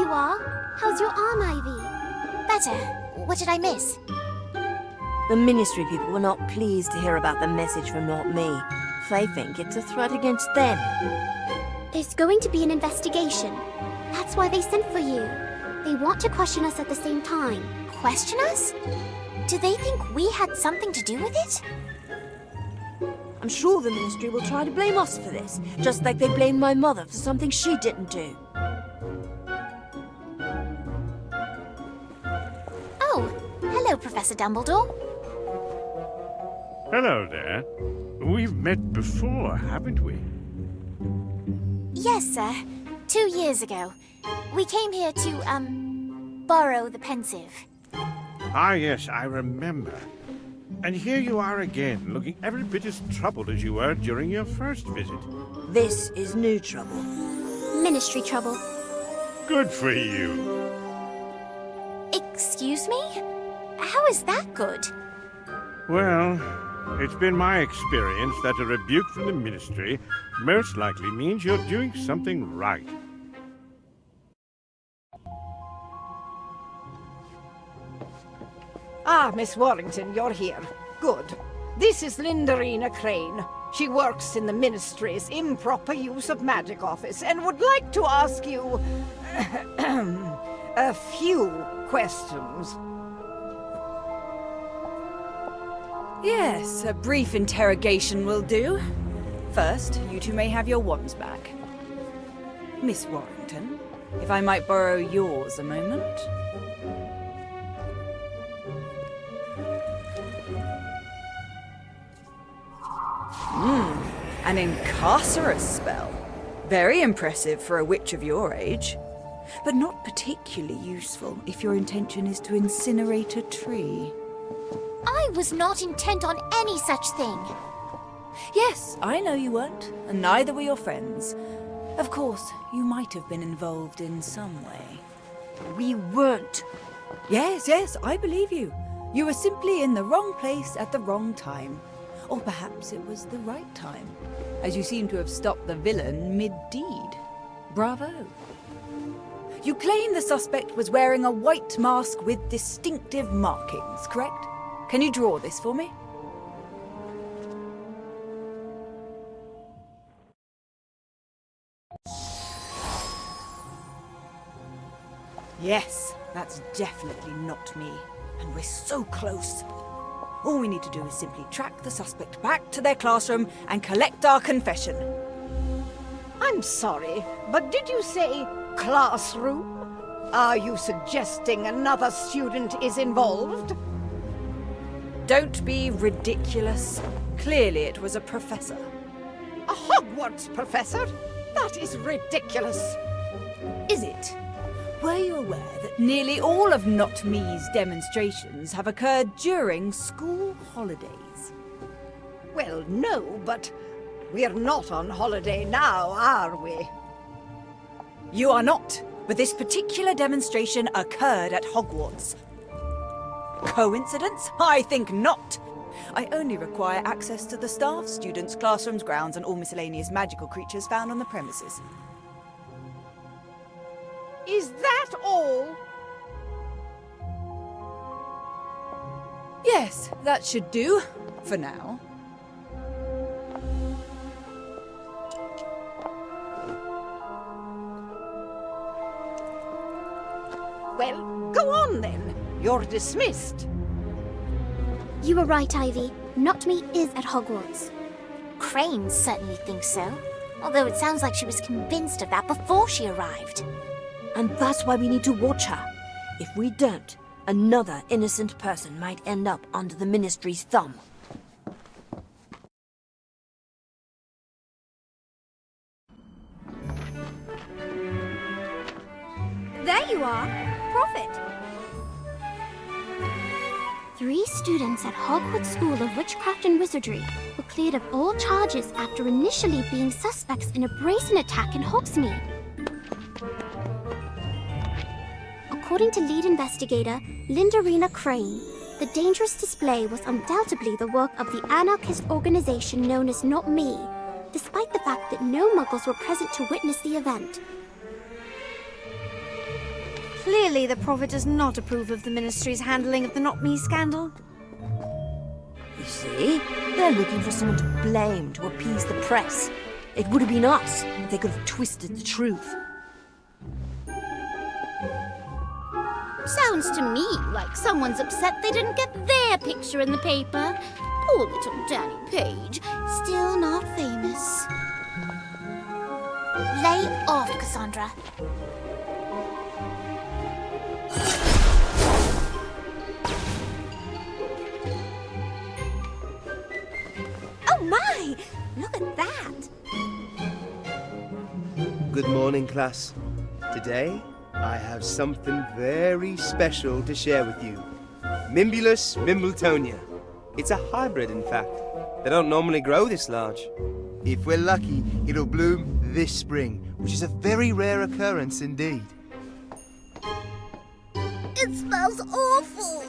you are. How's your arm, Ivy? Better. What did I miss? The Ministry people were not pleased to hear about the message from Not Me. They think it's a threat against them. There's going to be an investigation. That's why they sent for you. They want to question us at the same time. Question us? Do they think we had something to do with it? I'm sure the Ministry will try to blame us for this, just like they blamed my mother for something she didn't do. Oh, hello, Professor Dumbledore. Hello there. We've met before, haven't we? Yes, sir. 2 years ago. We came here to, borrow the pensive. Ah, yes, I remember. And here you are again, looking every bit as troubled as you were during your first visit. This is new trouble. Ministry trouble. Good for you. Excuse me? How is that good? Well, it's been my experience that a rebuke from the Ministry most likely means you're doing something right. Ah, Miss Warrington, you're here. Good. This is Lindarina Crane. She works in the Ministry's improper use of magic office and would like to ask you a few questions. Yes, a brief interrogation will do. First, you two may have your wands back. Miss Warrington, if I might borrow yours a moment. An incarcerous spell. Very impressive for a witch of your age. But not particularly useful if your intention is to incinerate a tree. I was not intent on any such thing. Yes, I know you weren't, and neither were your friends. Of course, you might have been involved in some way. We weren't. Yes, I believe you. You were simply in the wrong place at the wrong time. Or perhaps it was the right time, as you seem to have stopped the villain mid-deed. Bravo. You claim the suspect was wearing a white mask with distinctive markings, correct? Can you draw this for me? Yes, that's definitely not me. And we're so close. All we need to do is simply track the suspect back to their classroom and collect our confession. I'm sorry, but did you say classroom? Are you suggesting another student is involved? Don't be ridiculous. Clearly it was a professor. A Hogwarts professor? That is ridiculous. Is it? Were you aware that nearly all of Not Me's demonstrations have occurred during school holidays? Well, no, but we're not on holiday now, are we? You are not, but this particular demonstration occurred at Hogwarts. Coincidence? I think not. I only require access to the staff, students, classrooms, grounds, and all miscellaneous magical creatures found on the premises. Is that all? Yes, that should do, for now. Well, go on then. You're dismissed. You were right, Ivy. Not Me is at Hogwarts. Crane certainly thinks so. Although it sounds like she was convinced of that before she arrived. And that's why we need to watch her. If we don't, another innocent person might end up under the Ministry's thumb. There you are. Prophet. 3 students at Hogwarts School of Witchcraft and Wizardry were cleared of all charges after initially being suspects in a brazen attack in Hogsmeade. According to lead investigator Lindarina Crane, the dangerous display was undoubtedly the work of the anarchist organization known as Not Me, despite the fact that no Muggles were present to witness the event. Clearly, the Prophet does not approve of the Ministry's handling of the Not Me scandal. You see, they're looking for someone to blame to appease the press. It would have been us if they could have twisted the truth. Sounds to me like someone's upset they didn't get their picture in the paper. Poor little Danny Page, still not famous. Lay off, Cassandra. Oh my! Look at that! Good morning, class. Today, I have something very special to share with you. Mimbulus mimbletonia. It's a hybrid, in fact. They don't normally grow this large. If we're lucky, it'll bloom this spring, which is a very rare occurrence indeed. It smells awful.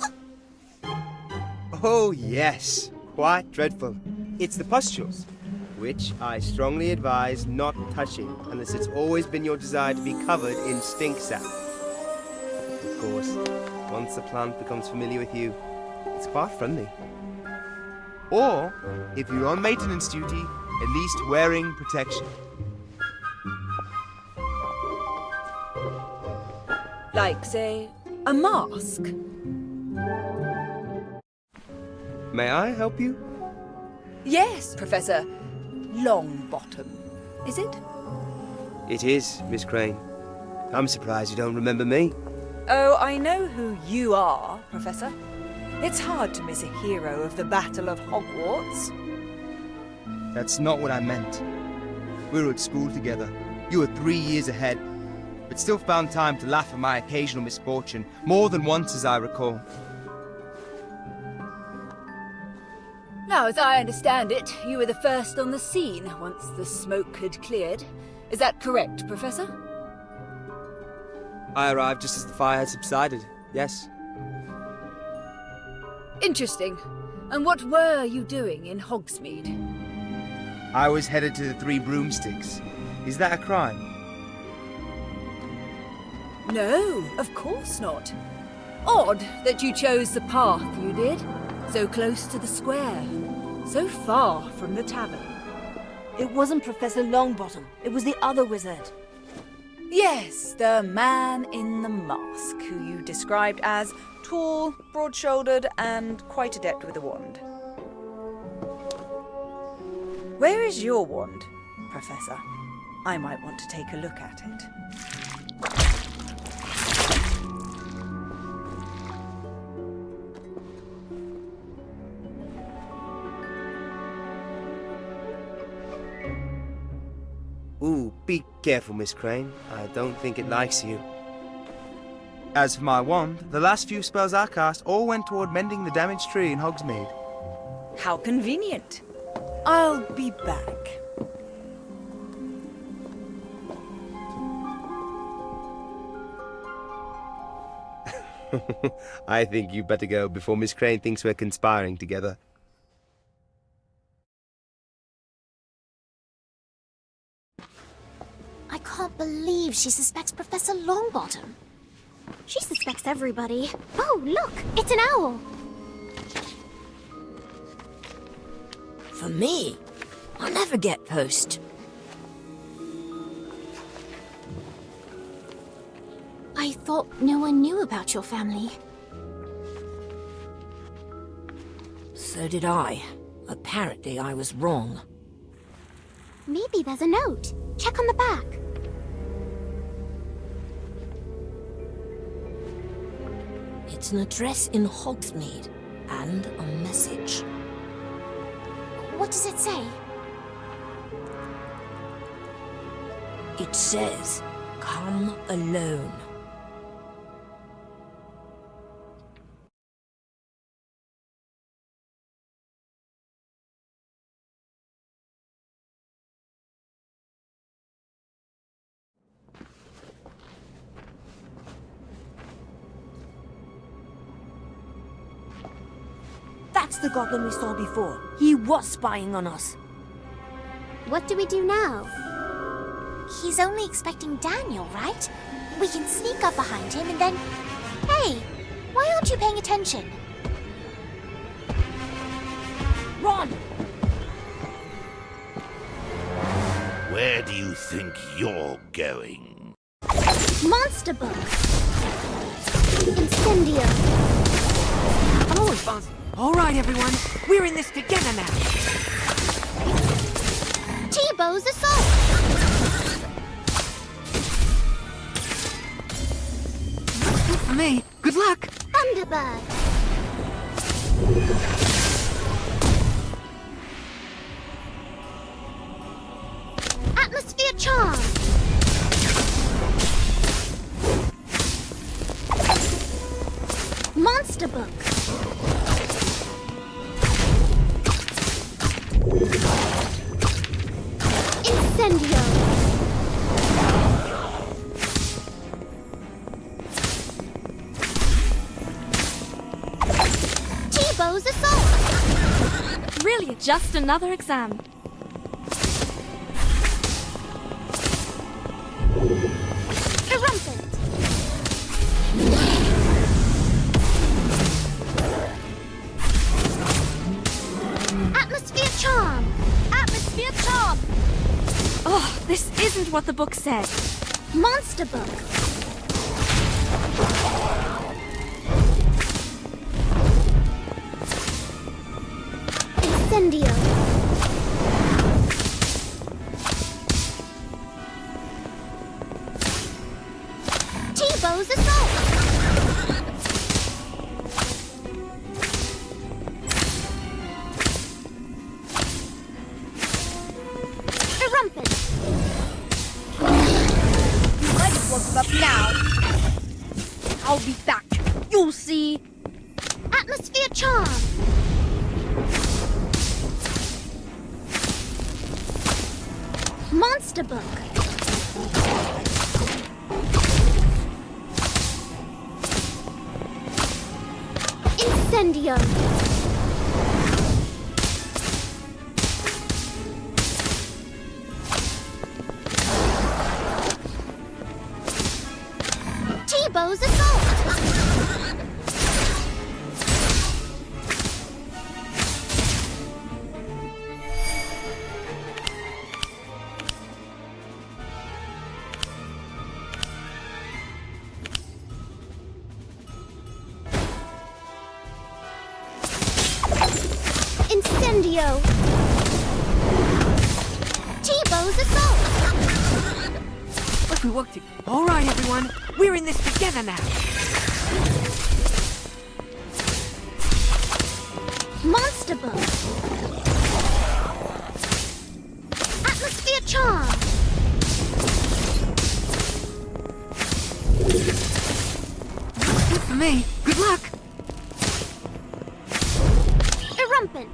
Oh, yes. Quite dreadful. It's the pustules, which I strongly advise not touching unless it's always been your desire to be covered in stink sap. Of course, once the plant becomes familiar with you, it's quite friendly. Or, if you're on maintenance duty, at least wearing protection. Like, say, a mask. May I help you? Yes, Professor Longbottom. Is it? It is, Miss Crane. I'm surprised you don't remember me. Oh, I know who you are, Professor. It's hard to miss a hero of the Battle of Hogwarts. That's not what I meant. We were at school together. You were 3 years ahead, but still found time to laugh at my occasional misfortune, more than once as I recall. Now, as I understand it, you were the first on the scene once the smoke had cleared. Is that correct, Professor? I arrived just as the fire had subsided, yes. Interesting. And what were you doing in Hogsmeade? I was headed to the Three Broomsticks. Is that a crime? No, of course not. Odd that you chose the path you did. So close to the square. So far from the tavern. It wasn't Professor Longbottom. It was the other wizard. Yes, the man in the mask, who you described as tall, broad-shouldered, and quite adept with a wand. Where is your wand, Professor? I might want to take a look at it. Ooh, be careful, Miss Crane. I don't think it likes you. As for my wand, the last few spells I cast all went toward mending the damaged tree in Hogsmeade. How convenient. I'll be back. I think you better go before Miss Crane thinks we're conspiring together. I can't believe she suspects Professor Longbottom. She suspects everybody. Oh, look! It's an owl! For me, I'll never get post. I thought no one knew about your family. So did I. Apparently I was wrong. Maybe there's a note. Check on the back. It's an address in Hogsmeade and a message. What does it say? It says, "Come alone." That's the goblin we saw before. He was spying on us. What do we do now? He's only expecting Daniel, right? We can sneak up behind him and then... Hey, why aren't you paying attention? Ron! Where do you think you're going? Monster book. Incendio. Oh, Boss. All right, everyone. We're in this together now. T-Bow's assault! Good for me. Good luck. Thunderbird. Atmosphere charm! Monster book. Incendio. T-Bow's assault! Really, just another exam. Irrumpent! Atmosphere charm! Atmosphere charm! Oh, this isn't what the book said. Monster book. Incendio. T-Bow's assault! Irrumpent! Might as well give up now. I'll be back. You'll see. Atmosphere charm! Monster book. Incendio. T-Bow's assault! Incendio. T-Bow's assault! But we work together. All right, everyone. We're in this together now. Monster book. Atmosphere charm! Good for me. Good luck. Irrumpent!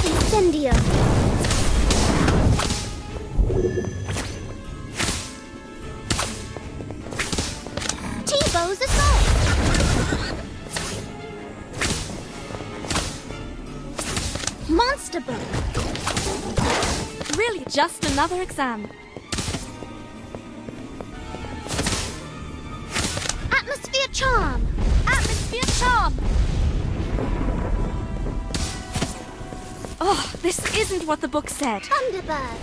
Incendio. T-Bow's assault! Monster book. Really, just another exam. Atmosphere charm! Atmosphere charm! Oh, this isn't what the book said. Thunderbird!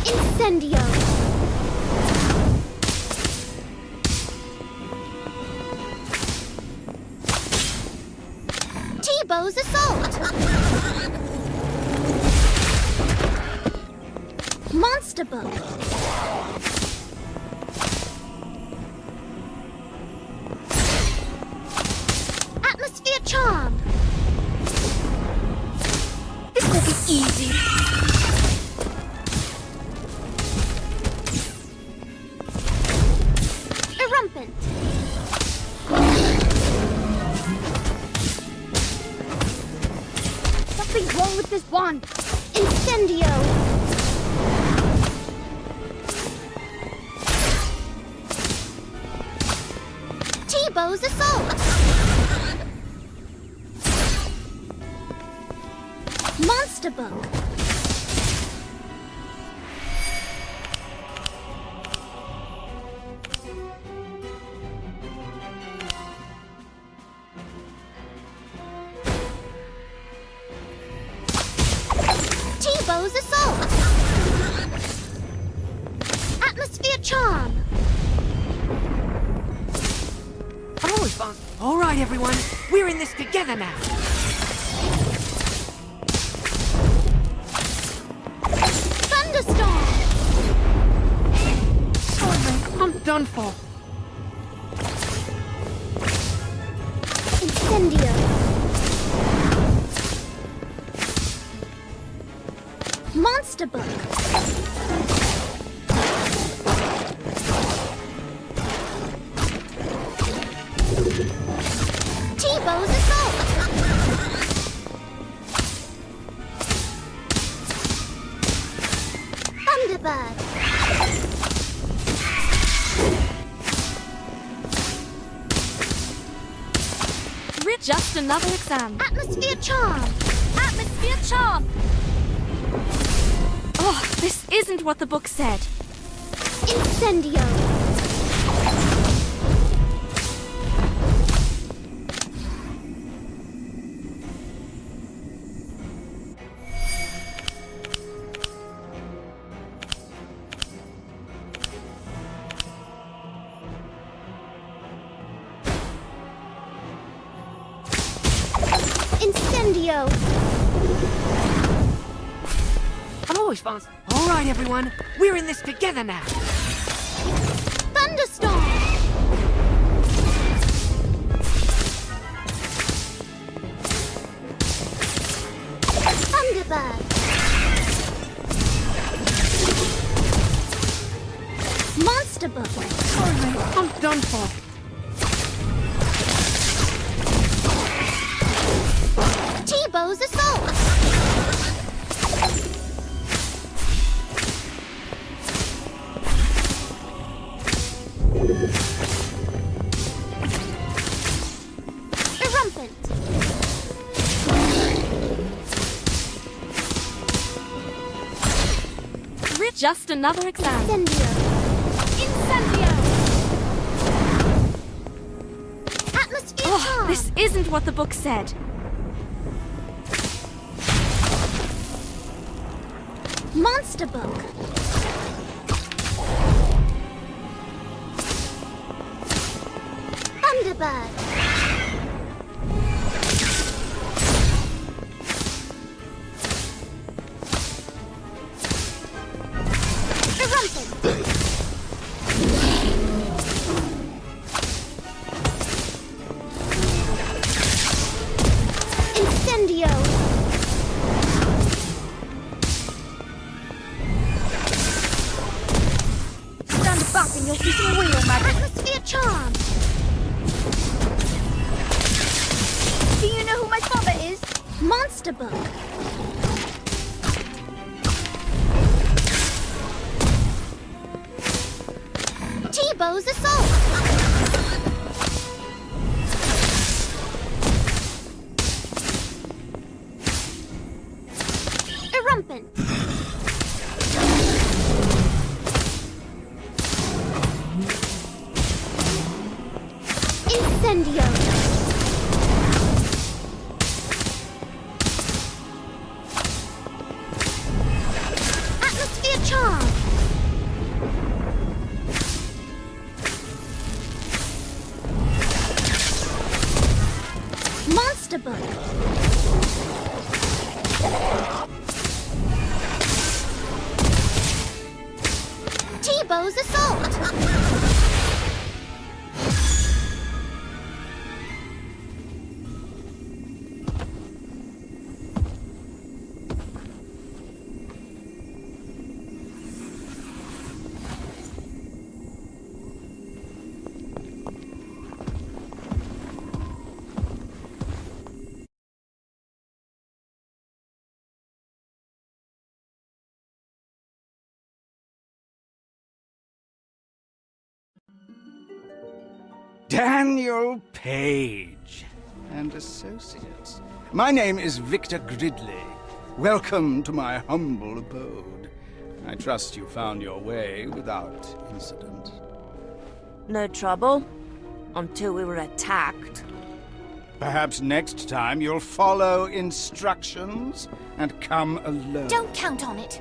Incendio. T-Bow's assault! Monster book. Atmosphere charm! This will be easy. Irrumpent! Something's wrong with this one. Incendio. T-Bow's assault! everyone. We're in this together now. Thunderstorm! Sorry, mate. I'm done for. Incendio. Monster book! T-Bow's assault! Thunderbird! Just another exam. Atmosphere charm! Atmosphere charm! Oh, this isn't what the book said. Incendio. Incendio! I'm always fast. All right, everyone. We're in this together now. Thunderstorm! Thunderbird! Monster book! Sorry, mate. I'm done for. T-Bow's assault! Irrumpent! Just another exam. Incendio. Incendio! Atmosphere Oh, charm! this isn't what the book said. Monster book! Thunderbird! Irrumpent! Incendio. Stand back and you'll see some real magic. Atmosphere charm! Do you know who my father is? Monster book! T-Bow's assault! Irrumpent! Incendio. Atmosphere charm! Monster book! T-Bow's assault! Daniel Page and Associates. My name is Victor Gridley. Welcome to my humble abode. I trust you found your way without incident. No trouble. Until we were attacked. Perhaps next time you'll follow instructions and come alone. Don't count on it.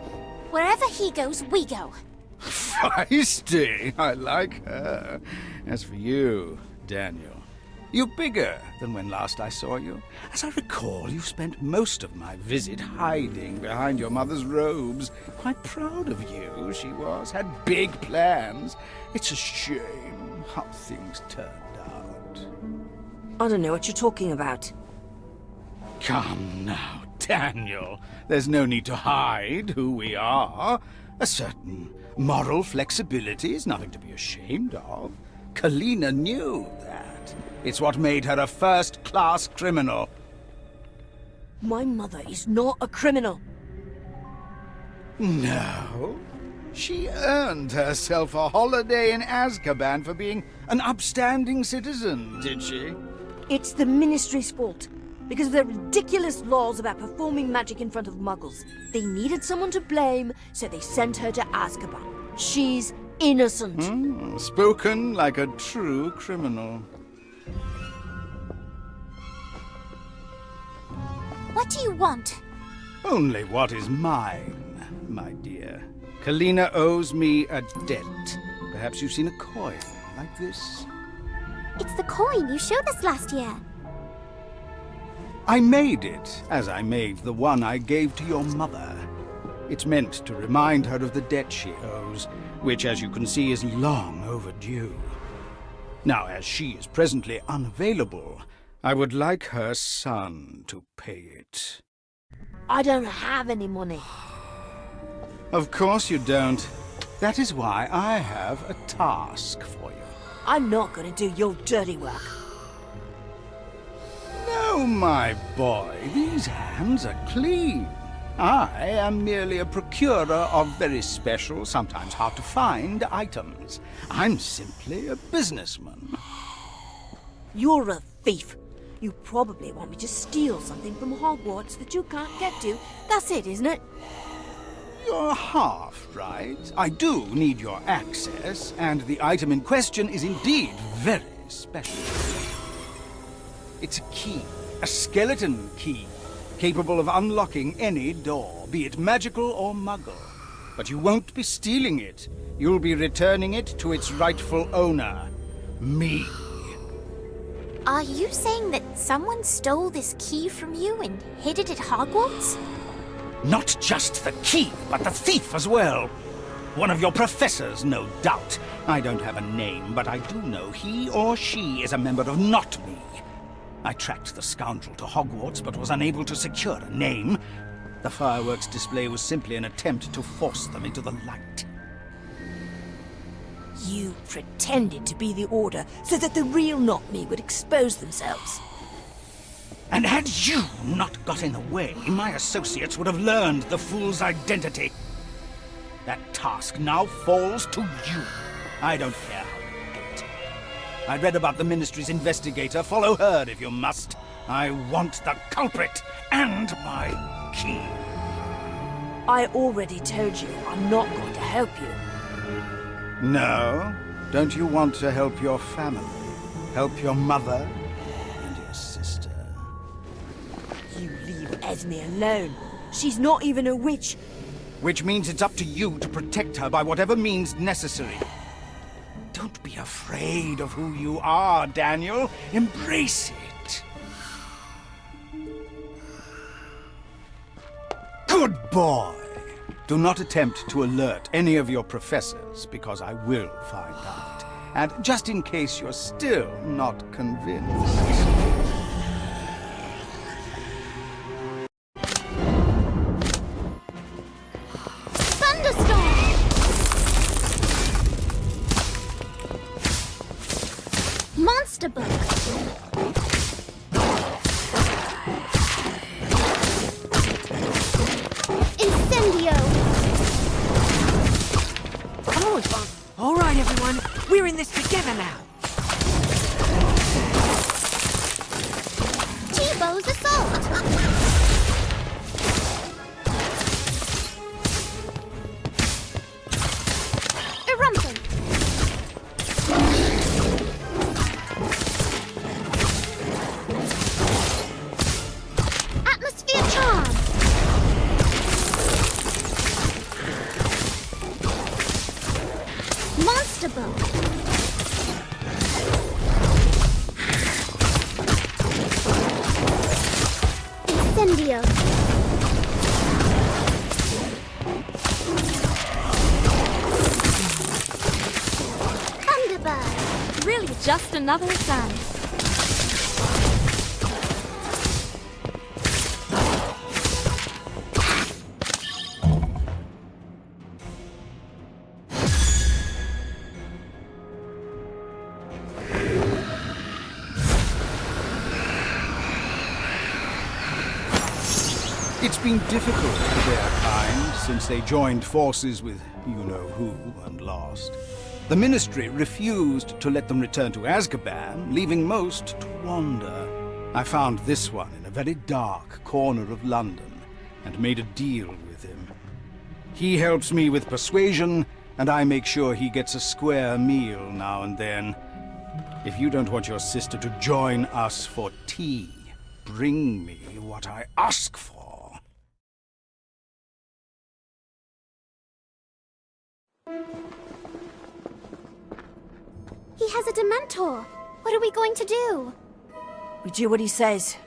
Wherever he goes, we go. Feisty! I like her. As for you, Daniel, You're bigger than when last I saw you. As I recall, you spent most of my visit hiding behind your mother's robes. Quite proud of you, she was. Had big plans. It's a shame how things turned out. I don't know what you're talking about. Come now, Daniel. There's no need to hide who we are. A certain moral flexibility is nothing to be ashamed of. Kalina knew that. It's what made her a first-class criminal. My mother is not a criminal. No. She earned herself a holiday in Azkaban for being an upstanding citizen, did she? It's the Ministry's fault. Because of their ridiculous laws about performing magic in front of muggles. They needed someone to blame, so they sent her to Azkaban. She's innocent. Spoken like a true criminal. What do you want? Only what is mine, my dear. Kalina owes me a debt. Perhaps you've seen a coin like this? It's the coin you showed us last year. I made it, as I made the one I gave to your mother. It's meant to remind her of the debt she owes, which, as you can see, is long overdue. Now, as she is presently unavailable, I would like her son to pay it. I don't have any money. Of course you don't. That is why I have a task for you. I'm not going to do your dirty work. No, my boy, these hands are clean. I am merely a procurer of very special, sometimes hard-to-find items. I'm simply a businessman. You're a thief. You probably want me to steal something from Hogwarts that you can't get to. That's it, isn't it? You're half right. I do need your access, and the item in question is indeed very special. It's a key, a skeleton key, capable of unlocking any door, be it magical or muggle. But you won't be stealing it. You'll be returning it to its rightful owner, me. Are you saying that someone stole this key from you and hid it at Hogwarts? Not just the key, but the thief as well. One of your professors, no doubt. I don't have a name, but I do know he or she is a member of Not Me. I tracked the scoundrel to Hogwarts, but was unable to secure a name. The fireworks display was simply an attempt to force them into the light. You pretended to be the Order so that the real Not Me would expose themselves. And had you not got in the way, my associates would have learned the fool's identity. That task now falls to you. I don't care how you do it. I read about the Ministry's investigator. Follow her if you must. I want the culprit and my key. I already told you I'm not going to help you. No? Don't you want to help your family? Help your mother and your sister? You leave Esme alone. She's not even a witch. Which means it's up to you to protect her by whatever means necessary. Don't be afraid of who you are, Daniel. Embrace it. Good boy. Do not attempt to alert any of your professors, because I will find out. And just in case you're still not convinced... Monster book. Incendio! Come on, Bob. All right, everyone. We're in this together now. T-Bow's assault. Eruption. Atmosphere charm. Monster book. Incendio. Thunderbird. Really just another exam. It's been difficult for their kind since they joined forces with you-know-who and lost. The Ministry refused to let them return to Azkaban, leaving most to wander. I found this one in a very dark corner of London and made a deal with him. He helps me with persuasion, and I make sure he gets a square meal now and then. If you don't want your sister to join us for tea, bring me what I ask for. He has a Dementor. What are we going to do? We do what he says.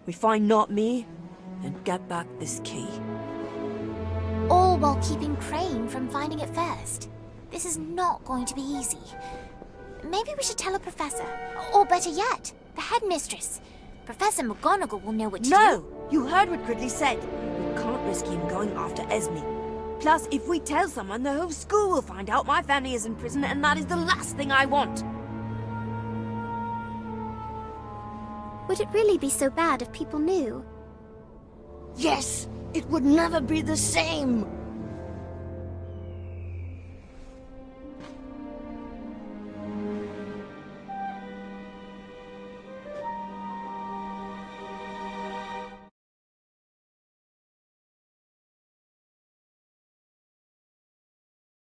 We find Not Me, and get back this key. All while keeping Crane from finding it first. This is not going to be easy. Maybe we should tell a professor. Or better yet, the headmistress. Professor McGonagall will know what to do. No! You heard what Gridley said. We can't risk him going after Esme. Plus, if we tell someone, the whole school will find out my family is in prison, and that is the last thing I want. Would it really be so bad if people knew? Yes! It would never be the same!